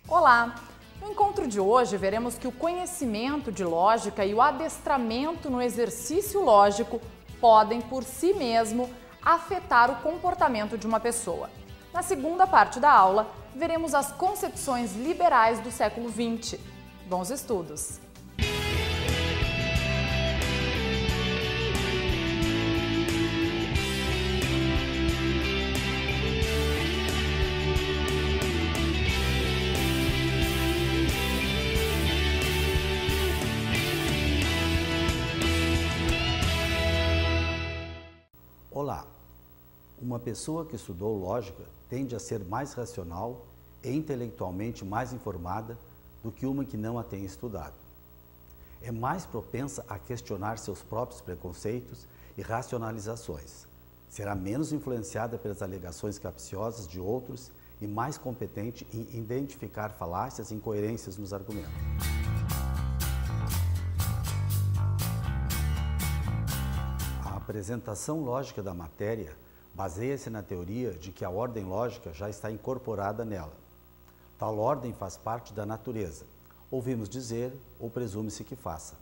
Olá! No encontro de hoje, veremos que o conhecimento de lógica e o adestramento no exercício lógico podem, por si mesmo, afetar o comportamento de uma pessoa. Na segunda parte da aula, veremos as concepções liberais do século XX. Bons estudos! Olá! Uma pessoa que estudou lógica tende a ser mais racional e intelectualmente mais informada do que uma que não a tenha estudado. É mais propensa a questionar seus próprios preconceitos e racionalizações. Será menos influenciada pelas alegações capciosas de outros e mais competente em identificar falácias e incoerências nos argumentos. A apresentação lógica da matéria baseia-se na teoria de que a ordem lógica já está incorporada nela. Tal ordem faz parte da natureza, ouvimos dizer ou presume-se que faça.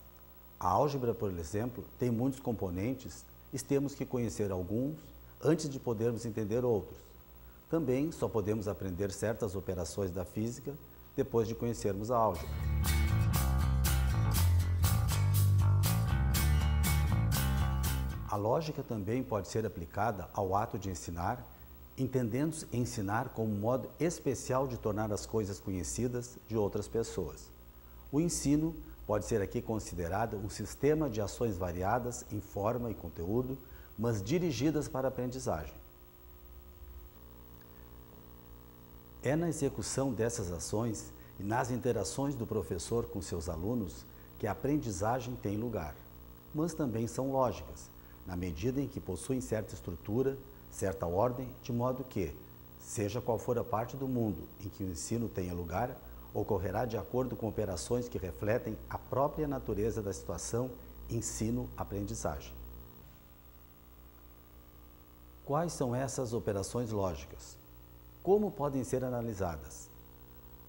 A álgebra, por exemplo, tem muitos componentes e temos que conhecer alguns antes de podermos entender outros. Também só podemos aprender certas operações da física depois de conhecermos a álgebra. A lógica também pode ser aplicada ao ato de ensinar, entendendo-se ensinar como um modo especial de tornar as coisas conhecidas de outras pessoas. O ensino pode ser aqui considerado um sistema de ações variadas em forma e conteúdo, mas dirigidas para a aprendizagem. É na execução dessas ações e nas interações do professor com seus alunos que a aprendizagem tem lugar, mas também são lógicas, na medida em que possuem certa estrutura, certa ordem, de modo que, seja qual for a parte do mundo em que o ensino tenha lugar, ocorrerá de acordo com operações que refletem a própria natureza da situação ensino-aprendizagem. Quais são essas operações lógicas? Como podem ser analisadas?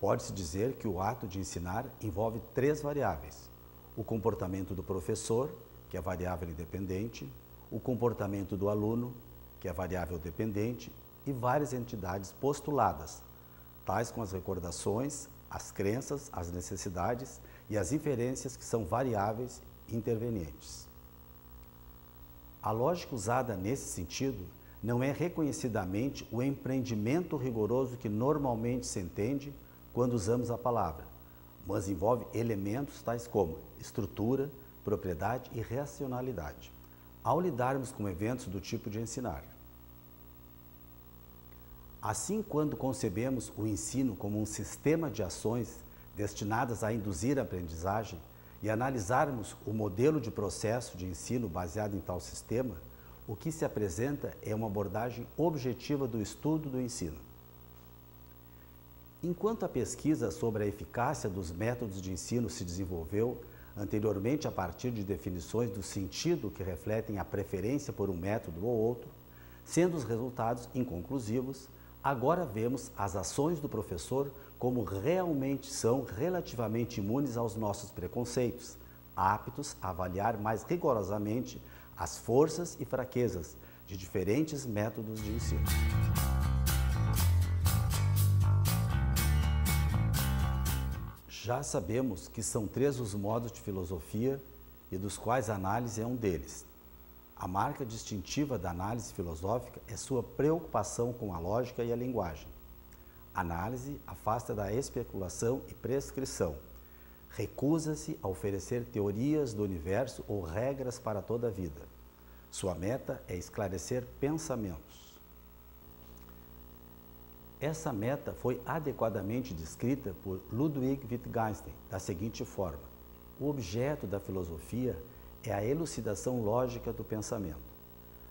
Pode-se dizer que o ato de ensinar envolve três variáveis: o comportamento do professor, que é variável independente, o comportamento do aluno, que é variável dependente, e várias entidades postuladas, tais como as recordações, as crenças, as necessidades e as inferências, que são variáveis intervenientes. A lógica usada nesse sentido não é reconhecidamente o empreendimento rigoroso que normalmente se entende quando usamos a palavra, mas envolve elementos tais como estrutura, propriedade e racionalidade, ao lidarmos com eventos do tipo de ensinar. Assim, quando concebemos o ensino como um sistema de ações destinadas a induzir a aprendizagem e analisarmos o modelo de processo de ensino baseado em tal sistema, o que se apresenta é uma abordagem objetiva do estudo do ensino. Enquanto a pesquisa sobre a eficácia dos métodos de ensino se desenvolveu anteriormente a partir de definições do sentido que refletem a preferência por um método ou outro, sendo os resultados inconclusivos, agora vemos as ações do professor como realmente são relativamente imunes aos nossos preconceitos, aptos a avaliar mais rigorosamente as forças e fraquezas de diferentes métodos de ensino. Já sabemos que são três os modos de filosofia e dos quais a análise é um deles. A marca distintiva da análise filosófica é sua preocupação com a lógica e a linguagem. A análise afasta da especulação e prescrição. Recusa-se a oferecer teorias do universo ou regras para toda a vida. Sua meta é esclarecer pensamentos. Essa meta foi adequadamente descrita por Ludwig Wittgenstein da seguinte forma: o objeto da filosofia é a elucidação lógica do pensamento.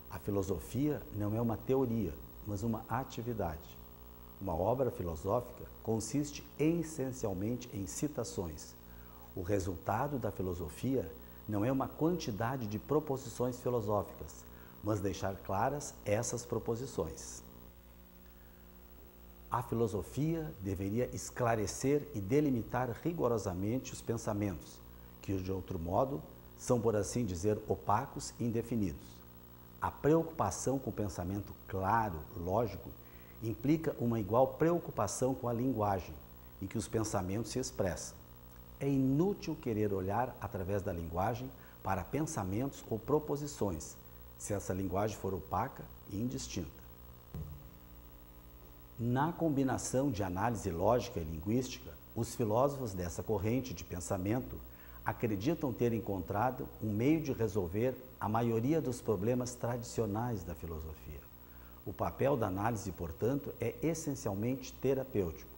A filosofia não é uma teoria, mas uma atividade. Uma obra filosófica consiste essencialmente em citações. O resultado da filosofia não é uma quantidade de proposições filosóficas, mas deixar claras essas proposições. a filosofia deveria esclarecer e delimitar rigorosamente os pensamentos, que de outro modo são, por assim dizer, opacos e indefinidos. A preocupação com o pensamento claro, lógico, implica uma igual preocupação com a linguagem em que os pensamentos se expressam. É inútil querer olhar através da linguagem para pensamentos ou proposições, se essa linguagem for opaca e indistinta. Na combinação de análise lógica e linguística, os filósofos dessa corrente de pensamento acreditam ter encontrado um meio de resolver a maioria dos problemas tradicionais da filosofia. O papel da análise, portanto, é essencialmente terapêutico,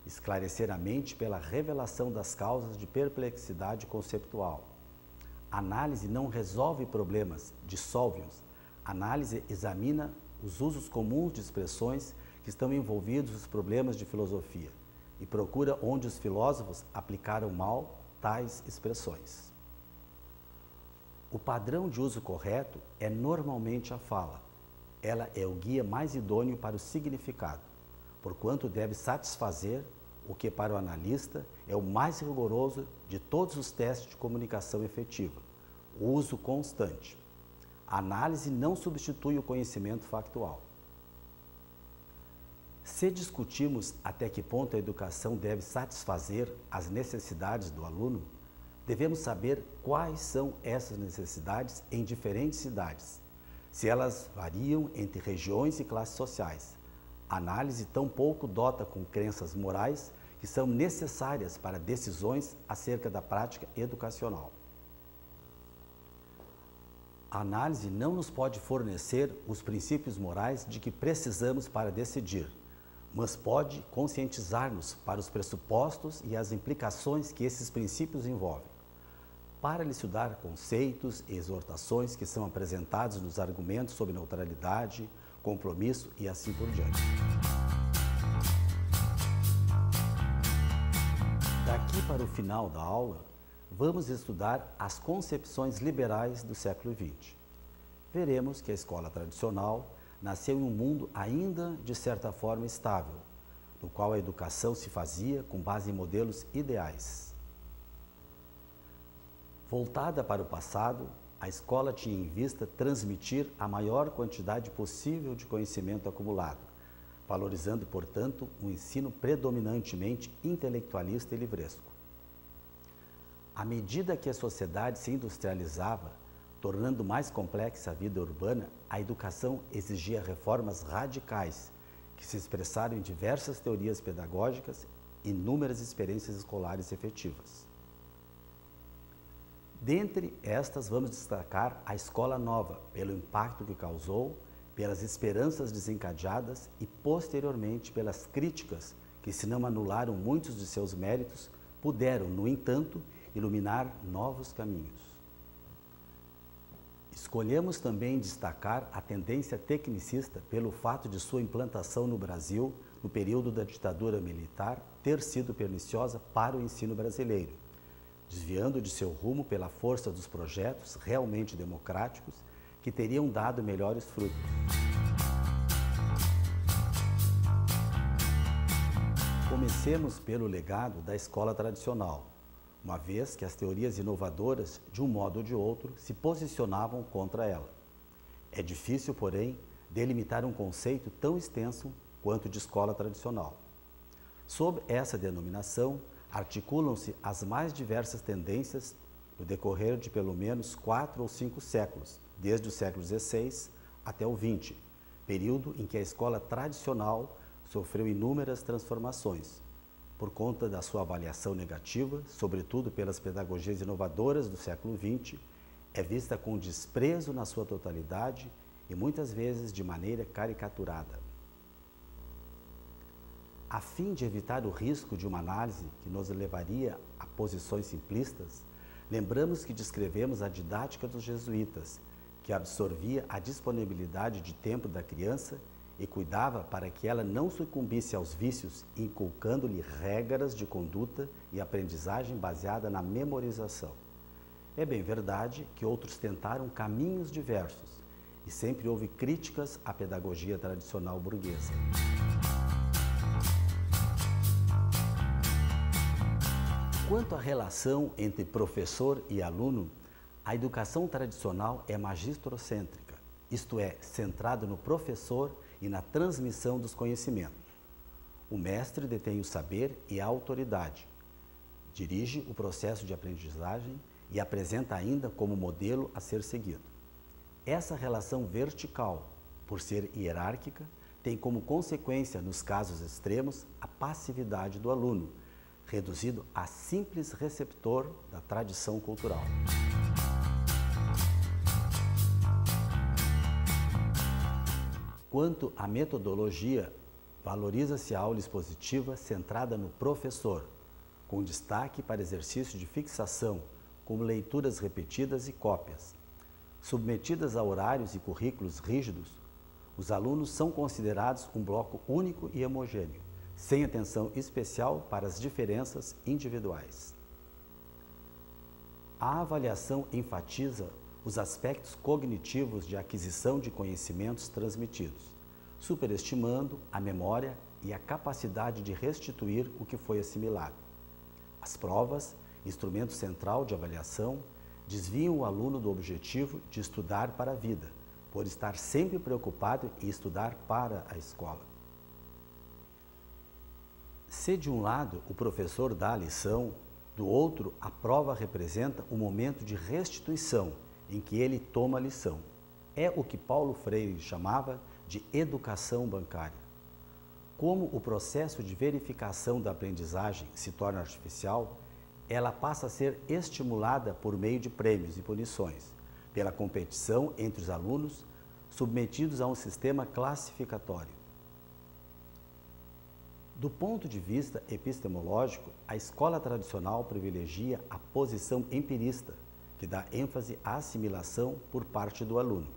esclarecer a mente pela revelação das causas de perplexidade conceptual. A análise não resolve problemas, dissolve-os. A análise examina os usos comuns de expressões que estão envolvidos nos problemas de filosofia e procura onde os filósofos aplicaram mal tais expressões. O padrão de uso correto é normalmente a fala. Ela é o guia mais idôneo para o significado, porquanto deve satisfazer o que para o analista é o mais rigoroso de todos os testes de comunicação efetiva, o uso constante. A análise não substitui o conhecimento factual. Se discutimos até que ponto a educação deve satisfazer as necessidades do aluno, devemos saber quais são essas necessidades em diferentes cidades, se elas variam entre regiões e classes sociais. A análise tampouco dota com crenças morais que são necessárias para decisões acerca da prática educacional. A análise não nos pode fornecer os princípios morais de que precisamos para decidir, mas pode conscientizar-nos para os pressupostos e as implicações que esses princípios envolvem, para elucidar conceitos e exortações que são apresentados nos argumentos sobre neutralidade, compromisso e assim por diante. Daqui para o final da aula, vamos estudar as concepções liberais do século XX. Veremos que a escola tradicional nasceu em um mundo ainda, de certa forma, estável, no qual a educação se fazia com base em modelos ideais. Voltada para o passado, a escola tinha em vista transmitir a maior quantidade possível de conhecimento acumulado, valorizando, portanto, um ensino predominantemente intelectualista e livresco. À medida que a sociedade se industrializava, tornando mais complexa a vida urbana, a educação exigia reformas radicais, que se expressaram em diversas teorias pedagógicas e inúmeras experiências escolares efetivas. Dentre estas, vamos destacar a Escola Nova, pelo impacto que causou, pelas esperanças desencadeadas e, posteriormente, pelas críticas que, se não anularam muitos de seus méritos, puderam, no entanto, iluminar novos caminhos. Escolhemos também destacar a tendência tecnicista pelo fato de sua implantação no Brasil, no período da ditadura militar, ter sido perniciosa para o ensino brasileiro, desviando de seu rumo pela força dos projetos realmente democráticos que teriam dado melhores frutos. Comecemos pelo legado da escola tradicional, uma vez que as teorias inovadoras, de um modo ou de outro, se posicionavam contra ela. É difícil, porém, delimitar um conceito tão extenso quanto de escola tradicional. Sob essa denominação, articulam-se as mais diversas tendências no decorrer de pelo menos 4 ou 5 séculos, desde o século XVI até o XX, período em que a escola tradicional sofreu inúmeras transformações, por conta da sua avaliação negativa, sobretudo pelas pedagogias inovadoras do século XX, é vista com desprezo na sua totalidade e muitas vezes de maneira caricaturada. A fim de evitar o risco de uma análise que nos levaria a posições simplistas, lembramos que descrevemos a didática dos jesuítas, que absorvia a disponibilidade de tempo da criança e cuidava para que ela não sucumbisse aos vícios, inculcando-lhe regras de conduta e aprendizagem baseada na memorização. É bem verdade que outros tentaram caminhos diversos e sempre houve críticas à pedagogia tradicional burguesa. Quanto à relação entre professor e aluno, a educação tradicional é magistrocêntrica, isto é, centrada no professor e na transmissão dos conhecimentos. O mestre detém o saber e a autoridade, dirige o processo de aprendizagem e apresenta ainda como modelo a ser seguido. Essa relação vertical, por ser hierárquica, tem como consequência, nos casos extremos, a passividade do aluno, reduzido a simples receptor da tradição cultural. Quanto à metodologia, valoriza-se a aula expositiva centrada no professor, com destaque para exercício de fixação, como leituras repetidas e cópias. Submetidas a horários e currículos rígidos, os alunos são considerados um bloco único e homogêneo, sem atenção especial para as diferenças individuais. A avaliação enfatiza os aspectos cognitivos de aquisição de conhecimentos transmitidos, superestimando a memória e a capacidade de restituir o que foi assimilado. As provas, instrumento central de avaliação, desviam o aluno do objetivo de estudar para a vida, por estar sempre preocupado em estudar para a escola. Se de um lado o professor dá a lição, do outro a prova representa um momento de restituição em que ele toma a lição. É o que Paulo Freire chamava de educação bancária. Como o processo de verificação da aprendizagem se torna artificial, ela passa a ser estimulada por meio de prêmios e punições, pela competição entre os alunos submetidos a um sistema classificatório. Do ponto de vista epistemológico, a escola tradicional privilegia a posição empirista, que dá ênfase à assimilação por parte do aluno,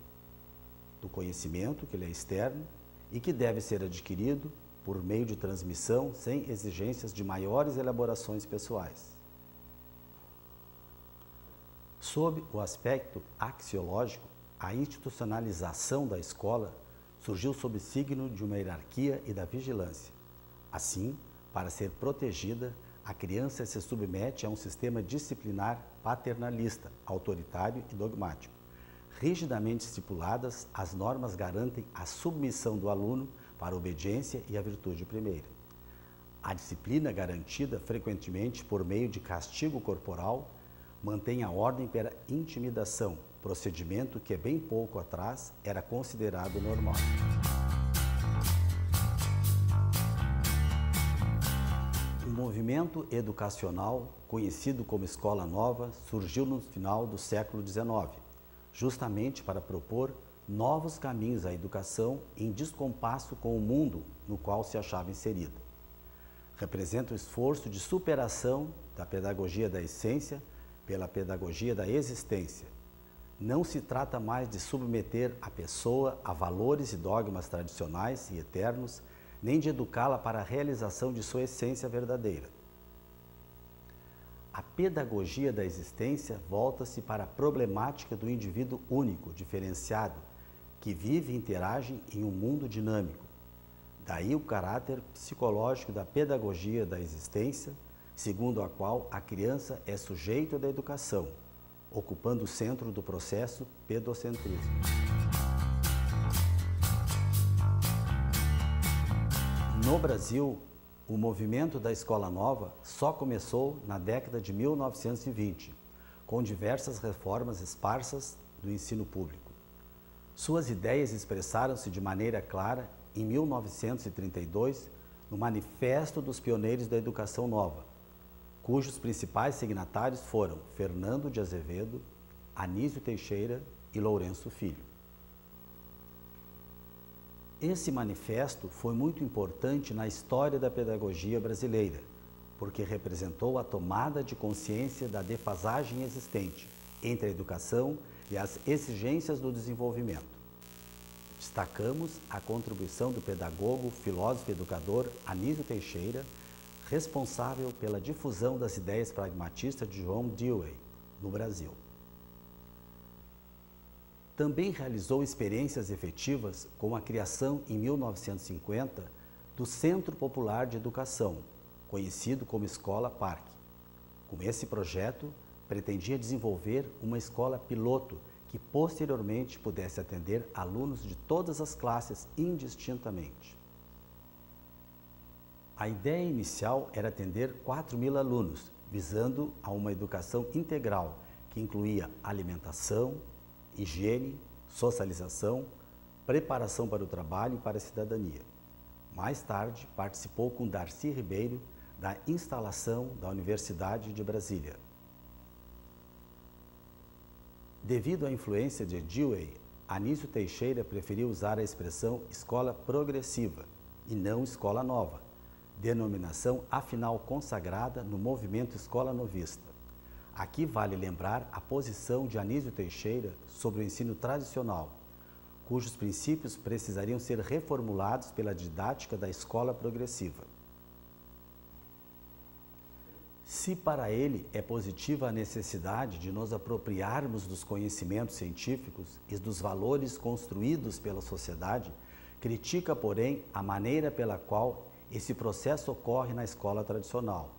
do conhecimento que lhe é externo e que deve ser adquirido por meio de transmissão sem exigências de maiores elaborações pessoais. Sob o aspecto axiológico, a institucionalização da escola surgiu sob signo de uma hierarquia e da vigilância. Assim, para ser protegida, a criança se submete a um sistema disciplinar paternalista, autoritário e dogmático. Rigidamente estipuladas, as normas garantem a submissão do aluno para a obediência e a virtude primeira. A disciplina garantida frequentemente por meio de castigo corporal mantém a ordem pela intimidação, procedimento que bem pouco atrás era considerado normal. O movimento educacional, conhecido como Escola Nova, surgiu no final do século XIX, justamente para propor novos caminhos à educação em descompasso com o mundo no qual se achava inserida. Representa o esforço de superação da pedagogia da essência pela pedagogia da existência. Não se trata mais de submeter a pessoa a valores e dogmas tradicionais e eternos, nem de educá-la para a realização de sua essência verdadeira. A pedagogia da existência volta-se para a problemática do indivíduo único, diferenciado, que vive e interage em um mundo dinâmico. Daí o caráter psicológico da pedagogia da existência, segundo a qual a criança é sujeito da educação, ocupando o centro do processo pedocentrismo. No Brasil, o movimento da Escola Nova só começou na década de 1920, com diversas reformas esparsas do ensino público. Suas ideias expressaram-se de maneira clara em 1932, no Manifesto dos Pioneiros da Educação Nova, cujos principais signatários foram Fernando de Azevedo, Anísio Teixeira e Lourenço Filho. Esse manifesto foi muito importante na história da pedagogia brasileira, porque representou a tomada de consciência da defasagem existente entre a educação e as exigências do desenvolvimento. Destacamos a contribuição do pedagogo, filósofo e educador Anísio Teixeira, responsável pela difusão das ideias pragmatistas de John Dewey no Brasil. Também realizou experiências efetivas com a criação, em 1950, do Centro Popular de Educação, conhecido como Escola Parque. Com esse projeto, pretendia desenvolver uma escola piloto que posteriormente pudesse atender alunos de todas as classes indistintamente. A ideia inicial era atender 4.000 alunos, visando a uma educação integral que incluía alimentação, higiene, socialização, preparação para o trabalho e para a cidadania. Mais tarde, participou com Darcy Ribeiro da instalação da Universidade de Brasília. Devido à influência de Dewey, Anísio Teixeira preferiu usar a expressão escola progressiva e não escola nova, denominação afinal consagrada no movimento escola novista. Aqui vale lembrar a posição de Anísio Teixeira sobre o ensino tradicional, cujos princípios precisariam ser reformulados pela didática da escola progressiva. Se para ele é positiva a necessidade de nos apropriarmos dos conhecimentos científicos e dos valores construídos pela sociedade, critica, porém, a maneira pela qual esse processo ocorre na escola tradicional,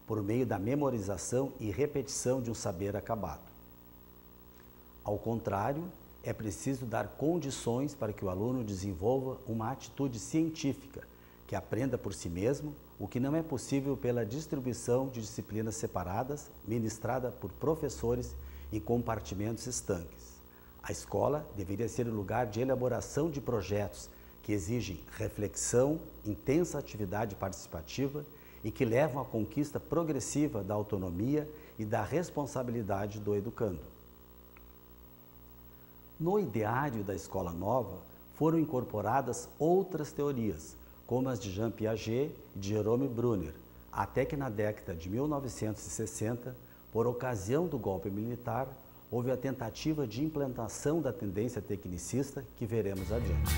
por meio da memorização e repetição de um saber acabado. Ao contrário, é preciso dar condições para que o aluno desenvolva uma atitude científica, que aprenda por si mesmo, o que não é possível pela distribuição de disciplinas separadas, ministrada por professores em compartimentos estanques. A escola deveria ser o lugar de elaboração de projetos que exigem reflexão, intensa atividade participativa e que levam à conquista progressiva da autonomia e da responsabilidade do educando. No ideário da escola nova, foram incorporadas outras teorias, como as de Jean Piaget e de Jerome Brunner, até que na década de 1960, por ocasião do golpe militar, houve a tentativa de implantação da tendência tecnicista que veremos adiante.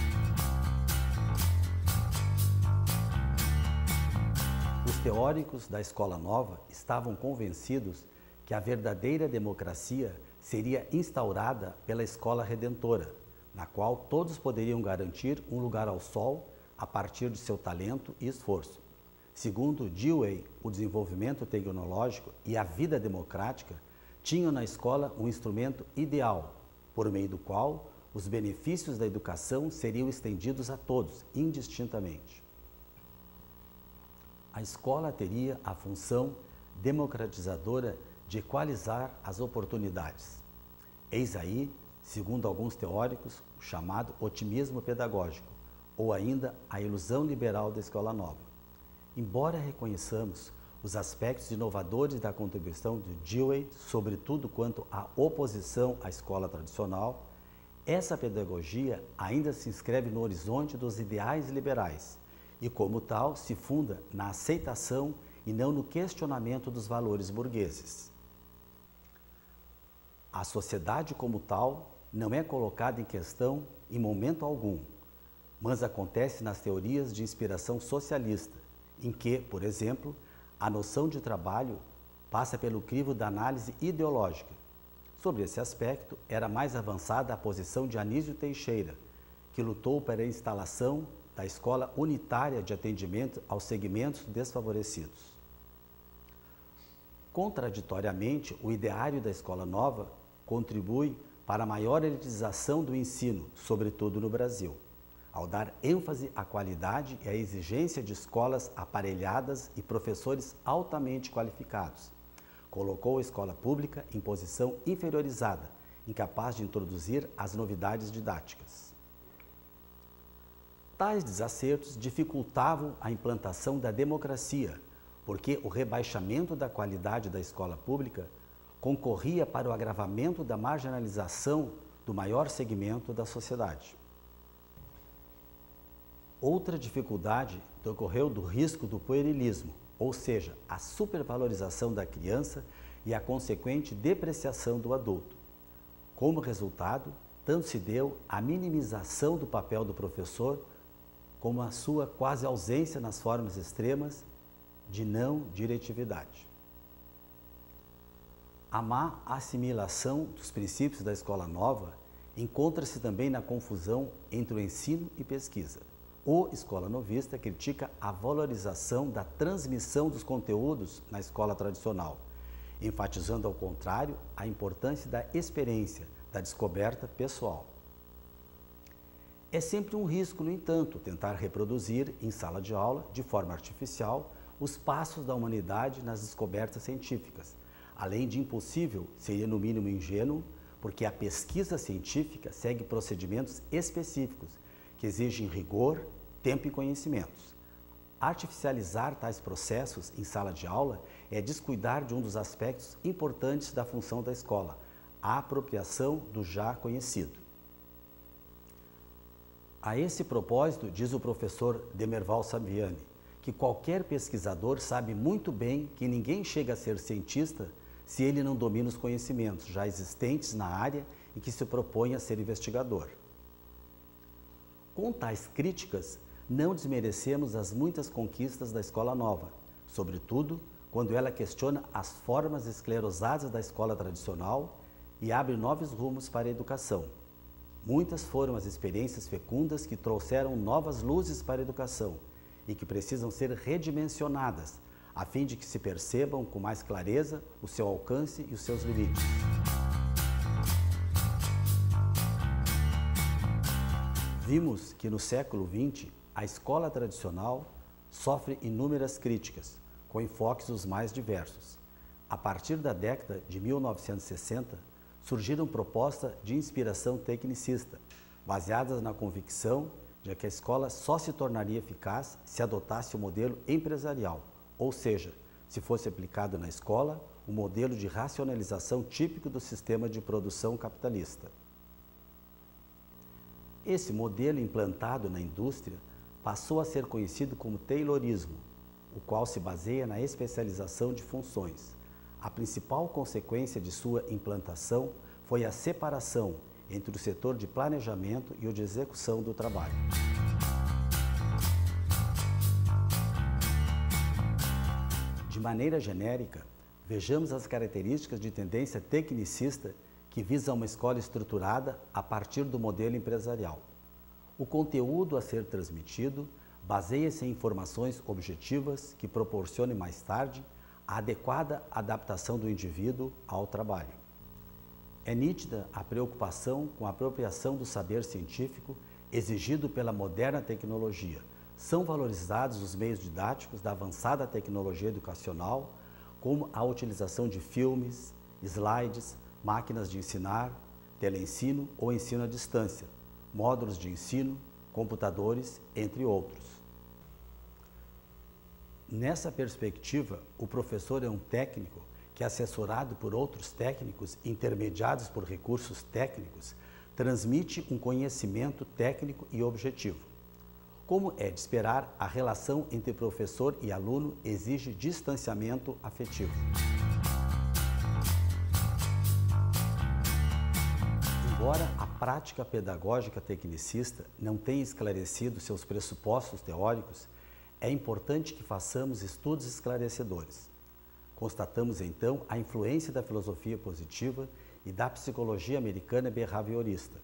Os teóricos da escola nova estavam convencidos que a verdadeira democracia seria instaurada pela escola redentora, na qual todos poderiam garantir um lugar ao sol a partir de seu talento e esforço. Segundo Dewey, o desenvolvimento tecnológico e a vida democrática tinham na escola um instrumento ideal, por meio do qual os benefícios da educação seriam estendidos a todos, indistintamente. A escola teria a função democratizadora de equalizar as oportunidades. Eis aí, segundo alguns teóricos, o chamado otimismo pedagógico, ou ainda a ilusão liberal da escola nova. Embora reconheçamos os aspectos inovadores da contribuição de Dewey, sobretudo quanto à oposição à escola tradicional, essa pedagogia ainda se inscreve no horizonte dos ideais liberais e, como tal, se funda na aceitação e não no questionamento dos valores burgueses. A sociedade como tal não é colocada em questão em momento algum, mas acontece nas teorias de inspiração socialista, em que, por exemplo, a noção de trabalho passa pelo crivo da análise ideológica. Sobre esse aspecto, era mais avançada a posição de Anísio Teixeira, que lutou pela instalação da escola unitária de atendimento aos segmentos desfavorecidos. Contraditoriamente, o ideário da escola nova contribui para a maior elitização do ensino, sobretudo no Brasil, ao dar ênfase à qualidade e à exigência de escolas aparelhadas e professores altamente qualificados. Colocou a escola pública em posição inferiorizada, incapaz de introduzir as novidades didáticas. Tais desacertos dificultavam a implantação da democracia, porque o rebaixamento da qualidade da escola pública concorria para o agravamento da marginalização do maior segmento da sociedade. Outra dificuldade decorreu do risco do puerilismo, ou seja, a supervalorização da criança e a consequente depreciação do adulto. Como resultado, tanto se deu a minimização do papel do professor como a sua quase ausência nas formas extremas de não diretividade. A má assimilação dos princípios da escola nova encontra-se também na confusão entre o ensino e pesquisa. O escola novista critica a valorização da transmissão dos conteúdos na escola tradicional, enfatizando, ao contrário, a importância da experiência, da descoberta pessoal. É sempre um risco, no entanto, tentar reproduzir em sala de aula, de forma artificial, os passos da humanidade nas descobertas científicas. Além de impossível, seria no mínimo ingênuo, porque a pesquisa científica segue procedimentos específicos, que exigem rigor, tempo e conhecimentos. Artificializar tais processos em sala de aula é descuidar de um dos aspectos importantes da função da escola, a apropriação do já conhecido. A esse propósito, diz o professor Demerval Saviani, que qualquer pesquisador sabe muito bem que ninguém chega a ser cientista se ele não domina os conhecimentos já existentes na área e que se propõe a ser investigador. Com tais críticas, não desmerecemos as muitas conquistas da escola nova, sobretudo quando ela questiona as formas esclerosadas da escola tradicional e abre novos rumos para a educação. Muitas foram as experiências fecundas que trouxeram novas luzes para a educação e que precisam ser redimensionadas, a fim de que se percebam com mais clareza o seu alcance e os seus limites. Vimos que no século XX, a escola tradicional sofre inúmeras críticas, com enfoques os mais diversos. A partir da década de 1960, surgiram propostas de inspiração tecnicista, baseadas na convicção de que a escola só se tornaria eficaz se adotasse o modelo empresarial, ou seja, se fosse aplicado na escola o modelo de racionalização típico do sistema de produção capitalista. Esse modelo implantado na indústria passou a ser conhecido como Taylorismo, o qual se baseia na especialização de funções. A principal consequência de sua implantação foi a separação entre o setor de planejamento e o de execução do trabalho. De maneira genérica, vejamos as características de tendência tecnicista que visa uma escola estruturada a partir do modelo empresarial. O conteúdo a ser transmitido baseia-se em informações objetivas que proporcionem mais tarde a adequada adaptação do indivíduo ao trabalho. É nítida a preocupação com a apropriação do saber científico exigido pela moderna tecnologia. São valorizados os meios didáticos da avançada tecnologia educacional, como a utilização de filmes, slides, máquinas de ensinar, teleensino ou ensino à distância, módulos de ensino, computadores, entre outros. Nessa perspectiva, o professor é um técnico que, assessorado por outros técnicos intermediados por recursos técnicos, transmite um conhecimento técnico e objetivo. Como é de esperar, a relação entre professor e aluno exige distanciamento afetivo. Embora a prática pedagógica tecnicista não tenha esclarecido seus pressupostos teóricos, é importante que façamos estudos esclarecedores. Constatamos, então, a influência da filosofia positiva e da psicologia americana behaviorista.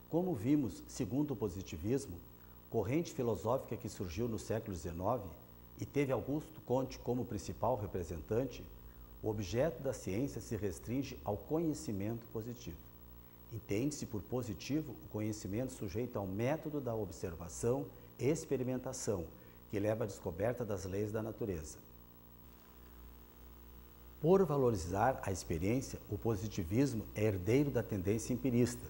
Como vimos, segundo o positivismo, corrente filosófica que surgiu no século XIX e teve Augusto Comte como principal representante, o objeto da ciência se restringe ao conhecimento positivo. Entende-se por positivo o conhecimento sujeito ao método da observação e experimentação, que leva à descoberta das leis da natureza. Por valorizar a experiência, o positivismo é herdeiro da tendência empirista,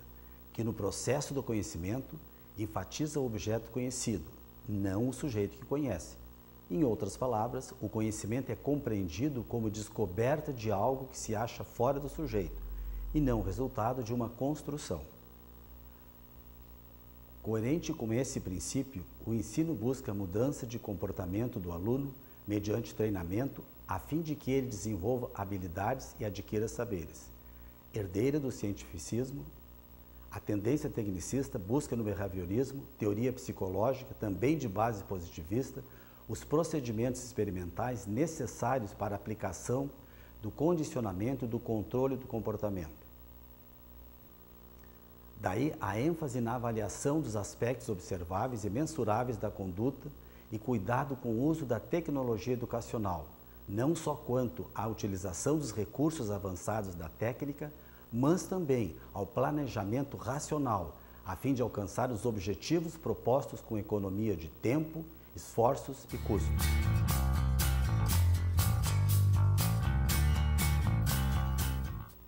que no processo do conhecimento enfatiza o objeto conhecido, não o sujeito que conhece. Em outras palavras, o conhecimento é compreendido como descoberta de algo que se acha fora do sujeito, e não o resultado de uma construção. Coerente com esse princípio, o ensino busca a mudança de comportamento do aluno mediante treinamento, a fim de que ele desenvolva habilidades e adquira saberes. Herdeira do cientificismo, a tendência tecnicista busca no behaviorismo, teoria psicológica, também de base positivista, os procedimentos experimentais necessários para a aplicação do condicionamento e do controle do comportamento. Daí a ênfase na avaliação dos aspectos observáveis e mensuráveis da conduta e cuidado com o uso da tecnologia educacional, não só quanto à utilização dos recursos avançados da técnica, mas também ao planejamento racional, a fim de alcançar os objetivos propostos com economia de tempo, esforços e custos.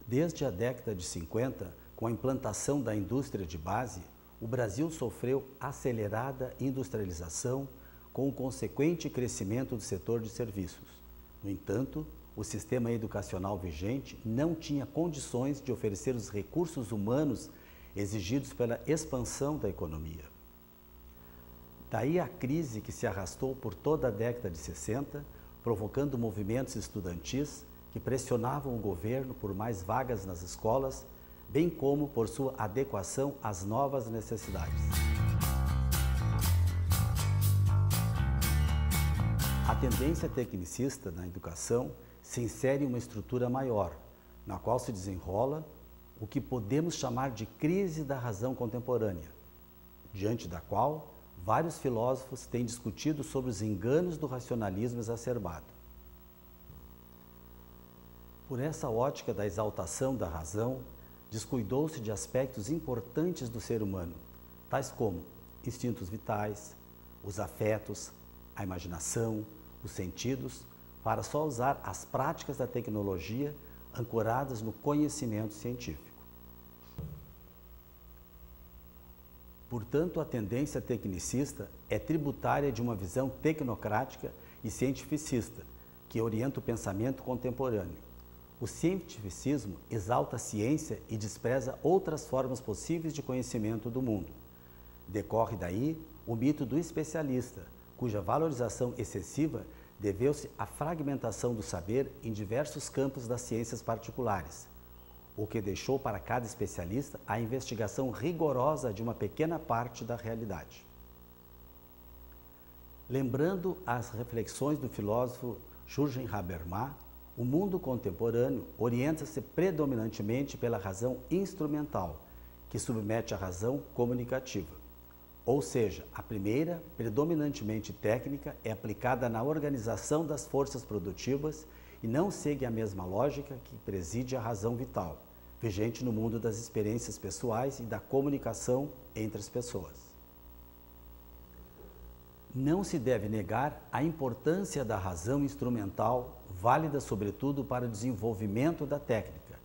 Desde a década de 50, com a implantação da indústria de base, o Brasil sofreu acelerada industrialização com o consequente crescimento do setor de serviços. No entanto, o sistema educacional vigente não tinha condições de oferecer os recursos humanos exigidos pela expansão da economia. Daí a crise que se arrastou por toda a década de 60, provocando movimentos estudantis que pressionavam o governo por mais vagas nas escolas, bem como por sua adequação às novas necessidades. A tendência tecnicista na educação se insere em uma estrutura maior, na qual se desenrola o que podemos chamar de crise da razão contemporânea, diante da qual vários filósofos têm discutido sobre os enganos do racionalismo exacerbado. Por essa ótica da exaltação da razão, descuidou-se de aspectos importantes do ser humano, tais como instintos vitais, os afetos, a imaginação, os sentidos, para só usar as práticas da tecnologia ancoradas no conhecimento científico. Portanto, a tendência tecnicista é tributária de uma visão tecnocrática e cientificista, que orienta o pensamento contemporâneo. O cientificismo exalta a ciência e despreza outras formas possíveis de conhecimento do mundo. Decorre daí o mito do especialista, cuja valorização excessiva deveu-se à fragmentação do saber em diversos campos das ciências particulares, o que deixou para cada especialista a investigação rigorosa de uma pequena parte da realidade. Lembrando as reflexões do filósofo Jürgen Habermas, o mundo contemporâneo orienta-se predominantemente pela razão instrumental, que submete à razão comunicativa. Ou seja, a primeira, predominantemente técnica, é aplicada na organização das forças produtivas e não segue a mesma lógica que preside a razão vital, vigente no mundo das experiências pessoais e da comunicação entre as pessoas. Não se deve negar a importância da razão instrumental, válida sobretudo para o desenvolvimento da técnica,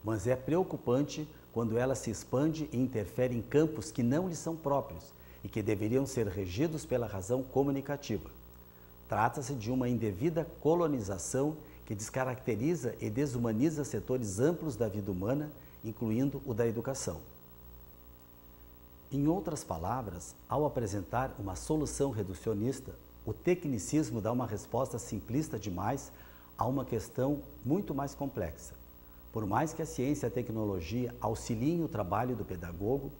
mas é preocupante quando ela se expande e interfere em campos que não lhe são próprios e que deveriam ser regidos pela razão comunicativa. Trata-se de uma indevida colonização que descaracteriza e desumaniza setores amplos da vida humana, incluindo o da educação. Em outras palavras, ao apresentar uma solução reducionista, o tecnicismo dá uma resposta simplista demais a uma questão muito mais complexa. Por mais que a ciência e a tecnologia auxiliem o trabalho do pedagogo,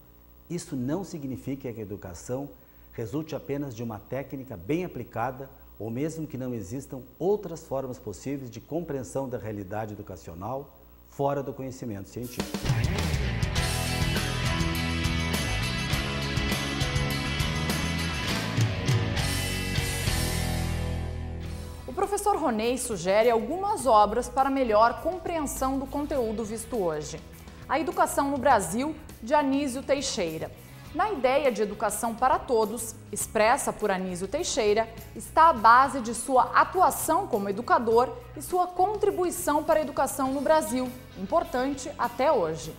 isso não significa que a educação resulte apenas de uma técnica bem aplicada ou mesmo que não existam outras formas possíveis de compreensão da realidade educacional fora do conhecimento científico. O professor Ronei sugere algumas obras para melhor compreensão do conteúdo visto hoje. A Educação no Brasil, de Anísio Teixeira. Na ideia de educação para todos, expressa por Anísio Teixeira, está a base de sua atuação como educador e sua contribuição para a educação no Brasil, importante até hoje.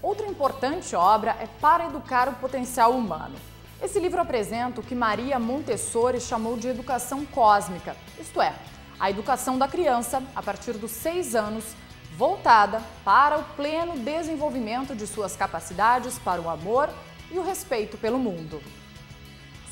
Outra importante obra é Para Educar o Potencial Humano. Esse livro apresenta o que Maria Montessori chamou de educação cósmica, isto é, a educação da criança a partir dos 6 anos, voltada para o pleno desenvolvimento de suas capacidades para o amor e o respeito pelo mundo.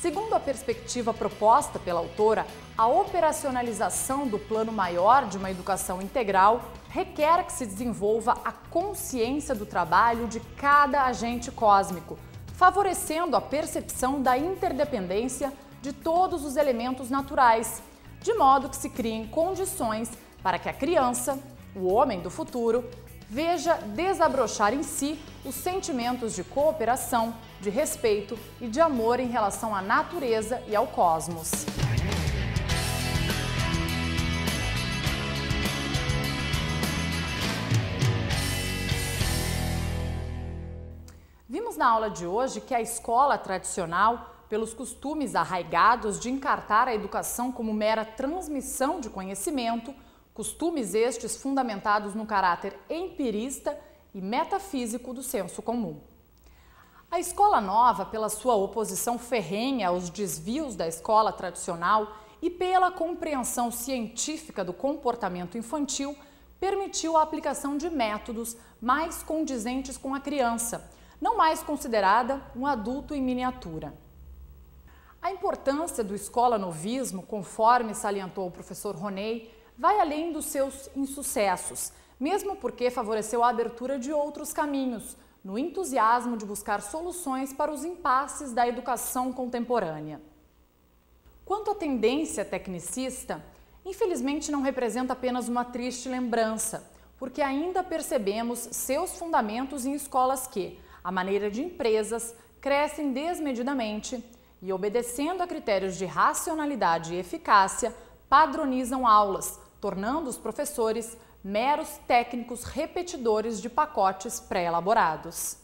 Segundo a perspectiva proposta pela autora, a operacionalização do plano maior de uma educação integral requer que se desenvolva a consciência do trabalho de cada agente cósmico, favorecendo a percepção da interdependência de todos os elementos naturais, de modo que se criem condições para que a criança, o homem do futuro, veja desabrochar em si os sentimentos de cooperação, de respeito e de amor em relação à natureza e ao cosmos. na aula de hoje que a escola tradicional, pelos costumes arraigados de encartar a educação como mera transmissão de conhecimento, costumes estes fundamentados no caráter empirista e metafísico do senso comum. A escola nova, pela sua oposição ferrenha aos desvios da escola tradicional e pela compreensão científica do comportamento infantil, permitiu a aplicação de métodos mais condizentes com a criança, não mais considerada um adulto em miniatura. A importância do escola-novismo, conforme salientou o professor Roney, vai além dos seus insucessos, mesmo porque favoreceu a abertura de outros caminhos, no entusiasmo de buscar soluções para os impasses da educação contemporânea. Quanto à tendência tecnicista, infelizmente não representa apenas uma triste lembrança, porque ainda percebemos seus fundamentos em escolas que, à maneira de empresas, crescem desmedidamente e, obedecendo a critérios de racionalidade e eficácia, padronizam aulas, tornando os professores meros técnicos repetidores de pacotes pré-elaborados.